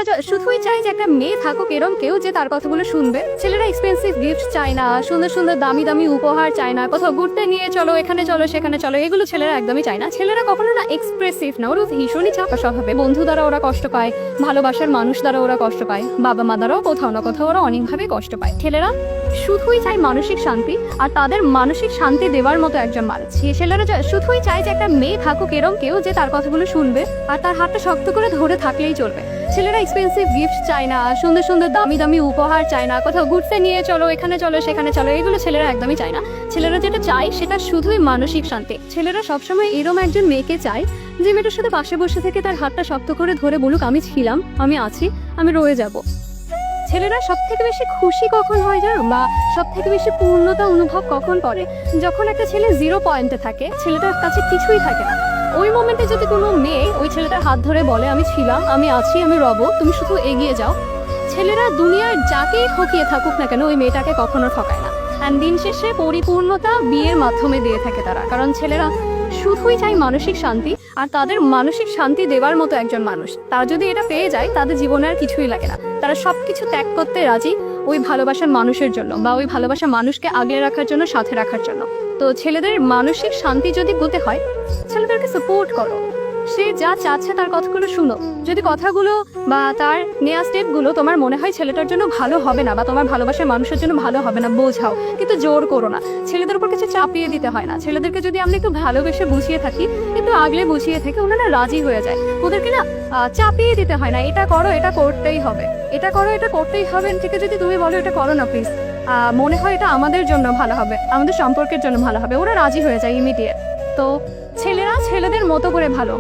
ছেলেরা শুধুই চায় যে একটা মেয়ে থাকুক এরম কেউ যে তার কথাগুলো শুনবে। ছেলেরা এক্সপেন্সিভ গিফট চায় না, সুন্দর সুন্দর দামি দামি উপহার চায় না, কোথাও ঘুরতে নিয়ে চলো, এখানে চলো সেখানে চলো, এগুলো ছেলেরা একদমই চায় না। ছেলেরা কখনো না এক্সপ্রেসিভ না, ওরা ভীষণই চাপা স্বভাবে। বন্ধু দ্বারা ওরা কষ্ট পায়, ভালোবাসার মানুষ দ্বারা ওরা কষ্ট পায়, বাবা মা দ্বারাও কোথাও না কোথাও ওরা অনেকভাবে কষ্ট পায়। ছেলেরা শুধুই চায় মানসিক শান্তি আর তাদের মানসিক শান্তি দেওয়ার মতো একজন মানুষ। ছেলেরা শুধুই চায় যে একটা মেয়ে থাকুক এরম কেউ যে তার কথাগুলো শুনবে আর তার হাতটা শক্ত করে ধরে থাকলেই চলবে। ছেলেরা এক্সপেন্সিভ গিফট চায় না, সুন্দর সুন্দর দামি দামি উপহার চায় না, কোথাও ঘুরতে নিয়ে চলো, এখানে চলো সেখানে চলো, এগুলো ছেলেরা একদমই চায় না। ছেলেরা যেটা চায় সেটা শুধুই মানসিক শান্তি। ছেলেরা সবসময় এরম একজন মেয়েকে চায় যে মেয়েটার সাথে পাশে বসে থেকে তার হাতটা শক্ত করে ধরে বলুক আমি ছিলাম, আমি আছি, আমি রয়ে যাব। ছেলেরা সব থেকে বেশি খুশি কখন হয় জানো, বা সব থেকে বেশি পূর্ণতা অনুভব কখন করে, যখন একটা ছেলে 0 পয়েন্টে থাকে, ছেলেটার কাছে কিছুই থাকে না। ওই মোমেন্টে যদি কোনো মেয়ে ওই ছেলেটার হাত ধরে বলে আমি ছিলাম, আমি আছি, আমি রব, তুমি শুধু এগিয়ে যাও, ছেলেরা দুনিয়ার যাকেই ঠকিয়ে থাকুক না কেন ওই মেয়েটাকে কখনো ঠকায় না। অ্যান্ড দিন শেষে পরিপূর্ণতা বিয়ের মাধ্যমে দিয়ে থাকে তারা, কারণ ছেলেরা শুধুই চাই মানসিক শান্তি আর তাদের মানসিক শান্তি দেওয়ার মতো একজন মানুষ। তারা যদি এটা পেয়ে যায় তাদের জীবনে আর কিছুই লাগে না, তারা সবকিছু ত্যাগ করতে রাজি ওই ভালোবাসার মানুষের জন্য, বা ওই ভালোবাসার মানুষকে আগলে রাখার জন্য, সাথে রাখার জন্য। তো ছেলেদের মানসিক শান্তি যদি পেতে হয়, ছেলেদেরকে সাপোর্ট করো, সে যা চাচ্ছে তার কথাগুলো শুনো। যদি কথাগুলো বা তার নেওয়া স্টেপগুলো তোমার মনে হয় ছেলেটার জন্য ভালো হবে না বা তোমার ভালোবাসার মানুষের জন্য ভালো হবে না, বোঝাও, কিন্তু জোর করো না। ছেলেদের উপর কিছু চাপিয়ে দিতে হয় না। ছেলেদেরকে যদি আমরা একটু ভালোবেসে বুঝিয়ে থাকি, একটু আগলে বুঝিয়ে থাকি, ওনারা রাজি হয়ে যায়। ওদেরকে না চাপিয়ে দিতে হয় না, এটা করো, এটা করতেই হবে, এটা করো, এটা করতেই হবে। ঠিক আছে, যদি তুমি বলো এটা করো না প্লিজ, মনে হয় এটা আমাদের জন্য ভালো হবে, আমাদের সম্পর্কের জন্য ভালো হবে, ওরা রাজি হয়ে যায় ইমিডিয়েট। তো ছেলেরা ছেলেদের মতো করে ভালো